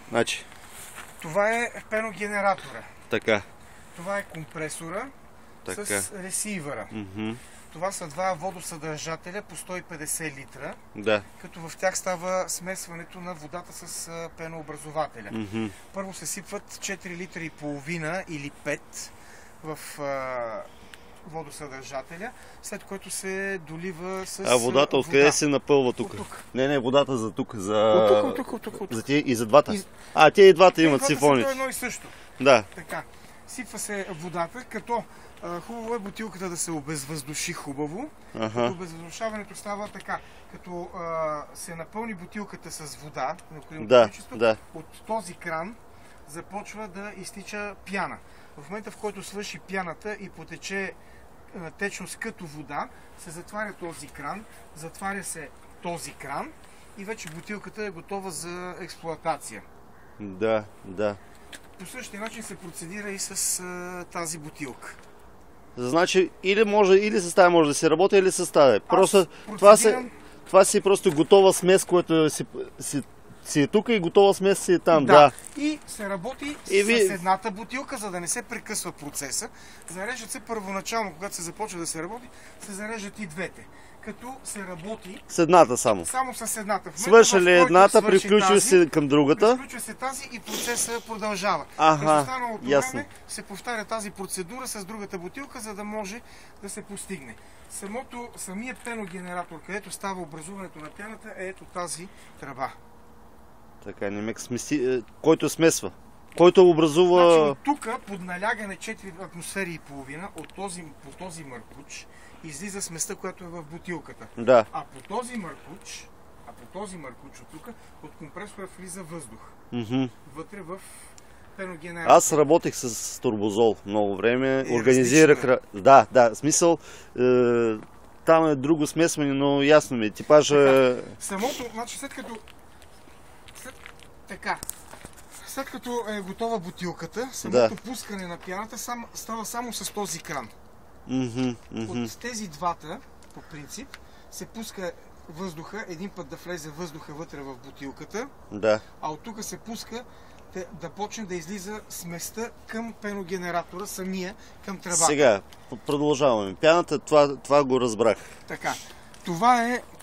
Значи. Това е пеногенератора. Така. Това е компресора Така. с ресивъра. Това са два водосъдържателя по 150 литра, Да. като в тях става смесването на водата с пенообразователя. Първо се сипват 4 литра и половина или 5 в водосъдържателя, след което се долива с А водата откъде се напълва тук? Не, водата за тук. От тук. За тия и за двата? Да. А, те и двата имат сифони. Това е едно и също. Да. Така. Сипва се водата, като хубаво е бутилката да се обезвъздуши хубаво. Обезвъздушаването става така, като се напълни бутилката с вода, необходимото количество, от този кран започва да изтича пяна. В момента, в който свърши пяната и потече течност като вода, се затваря този кран, затваря се този кран и вече бутилката е готова за експлоатация. Да. По същия начин се процедира и с тази бутилка. Значи, или с тази може да се работи, или с тази. Просто това си просто готова смес, която си е тук и готова смес си е там. Да. И се работи с едната бутилка, за да не се прекъсва процеса. Зареждат се първоначално, когато се започва да се работи, се зареждат и двете. Като се работи с едната само. Само с едната. Свърши ли едната, приключва се към другата. Приключва се тази и процесът продължава. През останалото време се повтаря тази процедура с другата бутилка, за да може да се постигне. Самият пеногенератор, където става образуването на пяната, е ето тази тръба. Така, който смесва. Който образува... Значи от тук, под налягане 4 атмосфери и половина, по този мъркуч, излиза сместа, която е в бутилката. Да. А по този мъркуч от тук, от компресора влиза въздух. Вътре в пеногенератора. Аз работех с турбозол много време. Организирах... Да, смисъл... там е друго смесване, но ясно ми. Типажа... Значи след като е готова бутилката, самото пускане на пяната става само с този кран. От тези двата, по принцип, се пуска въздуха, един път да влезе въздуха вътре в бутилката, а от тук се пуска да почне да излиза сместа към пеногенератора, самия към тръбата. Сега, продължаваме. Пяната, това го разбрах. Така.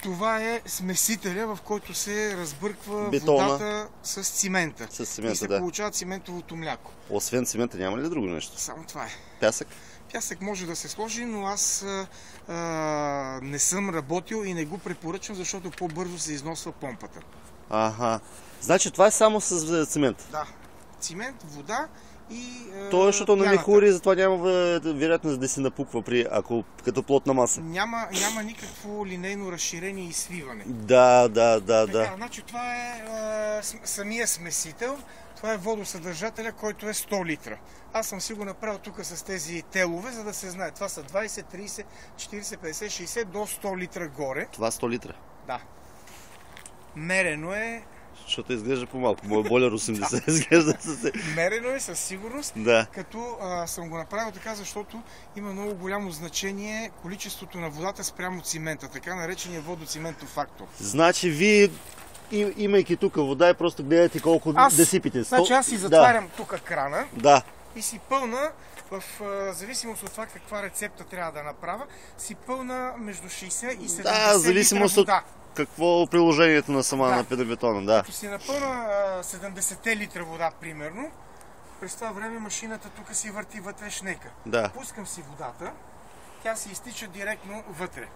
Това е смесителя, в който се разбърква водата с цимента. И се получава циментовото мляко. Освен цимента няма ли друго нещо? Само това е. Пясък? Пясък може да се сложи, но аз не съм работил и не го препоръчвам, защото по-бързо се износва помпата. Значи това е само с цимент? Да. Цимент, вода и то, защото не хури, затова няма вероятност да се напуква като плотна маса. Няма никакво линейно разширение и свиване. Да. Значи това е самия смесител. Това е водосъдържателя, който е 100 литра. Аз съм си го направил тук с тези телове, за да се знае. Това са 20, 30, 40, 50, 60 до 100 литра горе. Това 100 литра? Да. Мерено е... Защото изглежда по-малко. Моя бойлер 80 изглежда. Мерено е със сигурност, като съм го направил така, защото има много голямо значение количеството на водата спрямо цимента, така наречения водоциментов фактор. Значи вие, имайки тук вода, и просто гледате колко да сипите. Значи аз си затварям тук крана и си пълна, в зависимост от това каква рецепта трябва да направя, си пълна между 60 и 70 литра вода. Какво е приложението на на пенобетона? Като си напълна 70 литра вода, примерно, през това време машината тук си върти вътре шнека. Пускам си водата, тя си изтича директно вътре.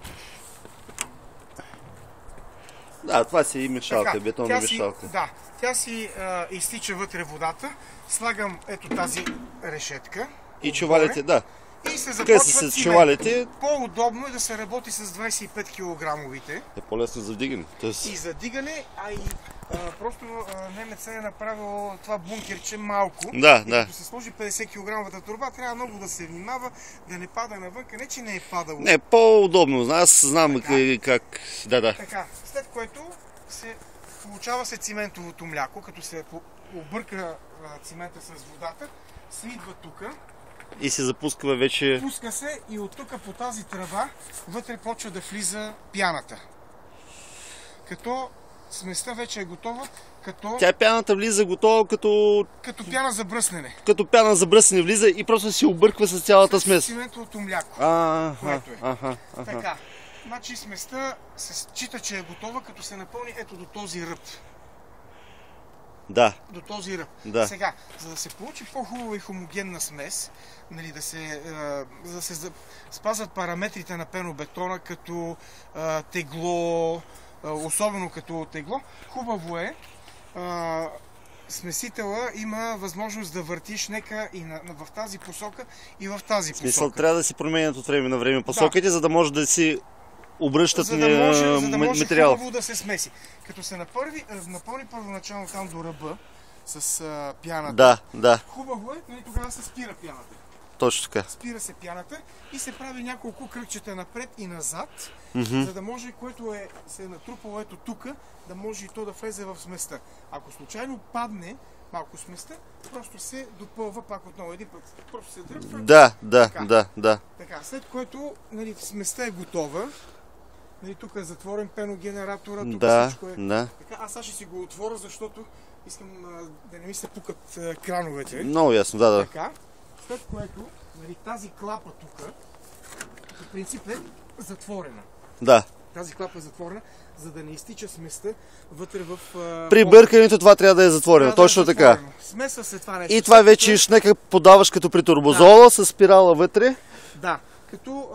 Това си и мешалка, бетонна мешалка. Тя си изтича вътре водата, слагам ето тази решетка. И чувалите, И се започва чувалите. По-удобно е да се работи с 25 кг-овите. Е по-лесно за вдигане. И за дигане, а и просто немецът е направил това бункерче малко. Като се сложи 50 кг-овата турба, трябва много да се внимава, да не пада навънка. Не, че не е падало. Не, по-удобно. Аз знам как... Така, след което получава се циментовото мляко, като се обърка цимента с водата, се идва тук. И се запусква вече... Пуска се и от тук по тази тръба вътре почва да влиза пяната. Като сместа вече е готова, Тя пяната влиза готова като пяна за бръснене. Като пяна за бръснене влиза и просто се обърква с цялата смес. Циментовото мляко, което е. Така, значи сместа се счита, че е готова, като се напълни ето до този ръб. Да. До този ръб. Да. Сега, за да се получи по-хубава и хомогенна смес, нали, за да се спазват параметрите на пенобетона, като тегло, особено като тегло, хубаво е смесителя има възможност да въртиш нека и в тази посока и в тази посока. Смисъл, трябва да си променят от време на време посоките, за да може да си обръщат материал. Хубаво да се смеси. Като се напълни първоначално там до ръба с пяната, хубаво е, нали, тогава се спира пяната. Точно така. Спира се пяната и се прави няколко кръгчета напред и назад, за да може, което се е натрупало ето тук, да може и то да влезе в сместа. Ако случайно падне малко сместа, просто се допълва пак отново един път. Просто се дръпва. Да. Така, след което, нали, сместа е готова. Нали, тук е затворен пеногенератора, тук всичко е. Така, аз сега ще си го отворя, защото искам да не ми се пукат крановете. Много ясно, да. Така, след което, нали, тази клапа тук, по принцип е затворена. Да. Тази клапа е затворена, за да не изтича сместа вътре в... При бъркането това трябва да е затворено, точно така. Смесва се това нещо. И това вече шнека подаваш като при турбозола с спирала вътре. Да, като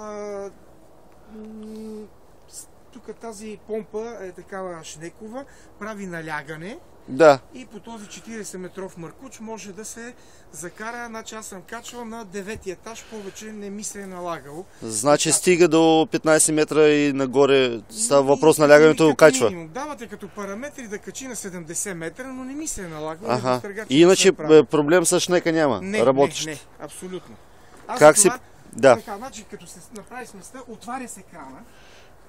тук тази помпа е такава шнекова, прави налягане. Да. И по този 40-метров маркуч може да се закара, значи аз съм качвал на 9-ти етаж, повече не ми се е налагало. Значи стига до 15 метра и нагоре става въпрос на лягането качва. Минимум. Давате като параметри да качи на 70 метра, но не ми се е налагало. И иначе проблем с шнека няма, работещ. Не, абсолютно. Как си... Да. Така, значи като се направи сместа, отваря се крана.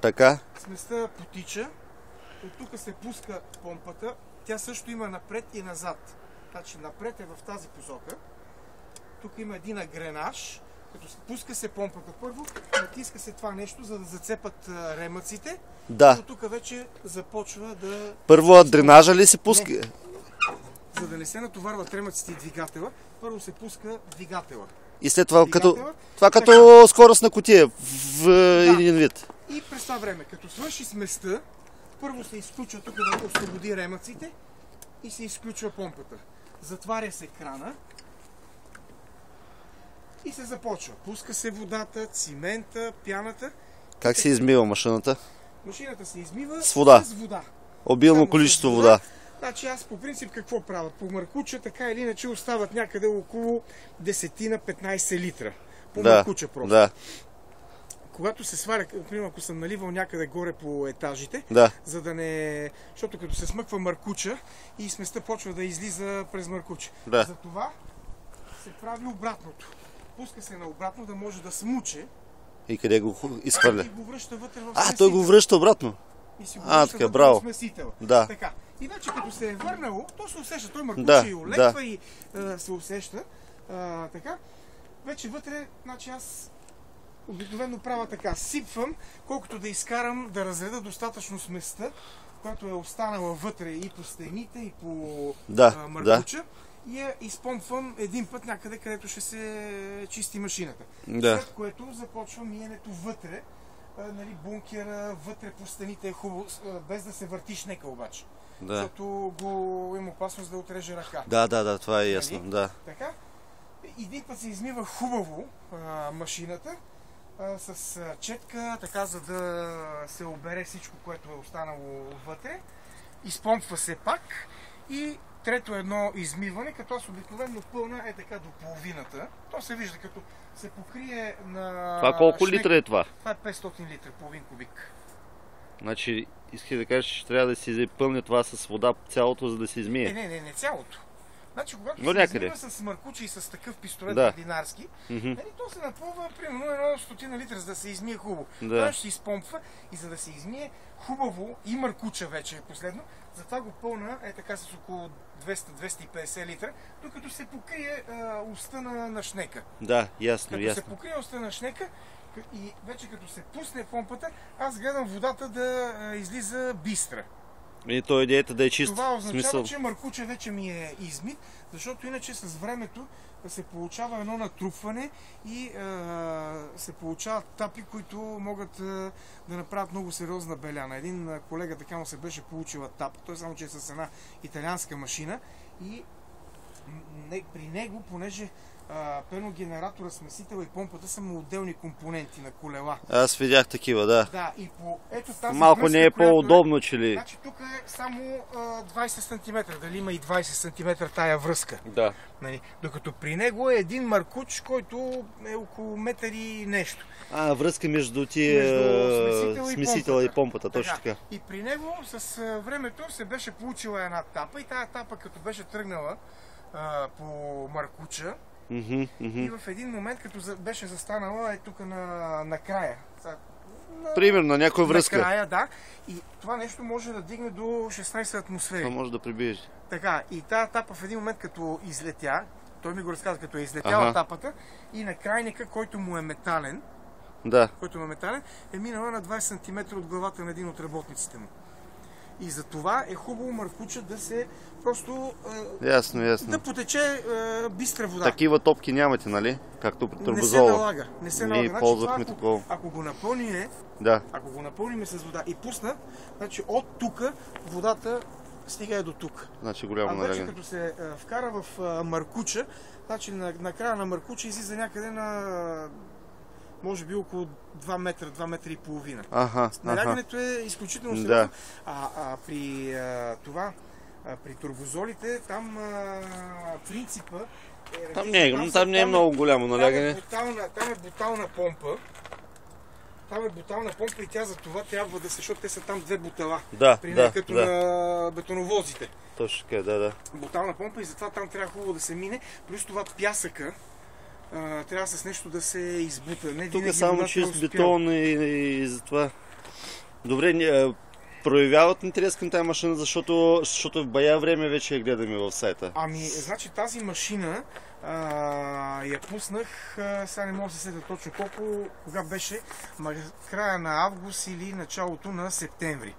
Така. Сместа потича, от тук се пуска помпата. Тя също има напред и назад. Значи напред е в тази посока. Тук има един агренаж. Като се пуска се помпата първо, натиска се това нещо, за да зацепат ремъците. Да. И тук вече започва да... Първо адренажа ли се пуска? Не. За да не се натоварват ремъците и двигателя, първо се пуска двигателя. И след това като скоростна кутия в един вид. И през това време, като свърши сместа, първо се изключва тук да освободи ремъците и се изключва помпата. Затваря се крана и се започва. Пуска се водата, цимента, пяната. Как се измива машината? Машината се измива с вода. Обилно Само количество вода. Значи аз по принцип какво правя? По маркуча така или иначе остават някъде около 10-15 литра. По маркуча просто. Да. Когато се сваря, например, ако съм наливал някъде горе по етажите, за да не... Защото като се смъква маркуча и сместа почва да излиза през маркуча. Затова се прави обратното. Пуска се на обратно, да може да смуче. И къде го изхвърля? И го връща вътре в смесител. Той го връща обратно? И си го връща вътре в смесител. Да. Така. Иначе като се е върнало, то се усеща. Той маркуча и олеква и се усеща. Така. Вече вътре, значи аз обикновено правя така. Сипвам, колкото да изкарам, да разреда достатъчно сместа, която е останала вътре и по стените, и по маркуча. И я изпомпвам един път някъде, където ще се чисти машината. След което започва миенето вътре, нали, бункера, вътре по стените е хубаво, без да се върти шнека обаче. Защото има опасност да отреже ръка. Да, това е ясно. Нали? Така. Един път се измива хубаво машината с четка, така, за да се обере всичко, което е останало вътре. Изпомпва се пак и трето едно измиване, като аз обикновено пълна е така до половината. То се вижда като се покрие на... Това колко литра е това? Това е 500 литра, половин кубик. Значи, искаш да кажеш, че трябва да си запълня това с вода цялото, за да се измие? Не цялото. Значи, когато се измива с маркуча и с такъв пистолет ординарски, то се напълва примерно 100 литра, за да се измие хубаво. Това ще се изпомпва и за да се измие хубаво и маркуча вече е последно, затова го пълна е така с около 200-250 литра, докато се покрие уста на шнека. Да, ясно. Като се покрие уста на шнека и вече като се пусне помпата, аз гледам водата да излиза бистра. И то идеята да е чист. Това означава, смисъл. че маркуча вече ми е измит, защото иначе с времето се получава едно натрупване и се получават тапи, които могат да направят много сериозна беляна. Един колега така му се беше получила тапа, той само че е с една италианска машина и при него, понеже пеногенератора, смесител и помпата са му отделни компоненти на колела. Аз видях такива, да. Да, и ето тази Малко връзка, не е която по-удобно, че ли? Значи тук е само 20 см, дали има и 20 см тая връзка. Да. Нали? Докато при него е един маркуч, който е около метър и нещо. Връзка между тия смесителя и помпата, точно така. И при него с времето се беше получила една тапа и тая тапа като беше тръгнала по маркуча, и в един момент, като беше застанала е тук на края. Примерно, на някоя връзка. На края, да. И това нещо може да дигне до 16 атмосфери. Това може да прибиеш. Така, и тази тапа в един момент като излетя, той ми го разказа, като е излетяла тапата и на крайника, който му е метален, е минала на 20 см от главата на един от работниците му. И за това е хубаво маркуча да се просто ясно. да потече бистра вода. Такива топки нямате, нали? Както при турбозола. Не се налага. Ние ползвахме значи, такова. Ако го напълним с вода и пусна, значи от тук водата стига до тук. Значи голямо налягане. налягане. Като се вкара в маркуча, значи на края на маркуча излиза някъде на може би около 2 метра, 2 метра и половина. Налягането е изключително сериозно. При турбозолите, там принципа е... Там не е много голямо налягане. Там е бутална помпа. Там е бутална помпа и тя за това трябва да се, защото те са там две бутала. Като на бетоновозите. Точно така, да. Бутална помпа и затова там трябва хубаво да се мине. Плюс това пясъка трябва с нещо да се избута. Тук е само чист бетон и затова. Добре, проявяват интерес към тази машина, защото в бая време вече я гледаме в сайта. Значи тази машина я пуснах, сега не мога да се сетя точно кога беше, края на август или началото на септември.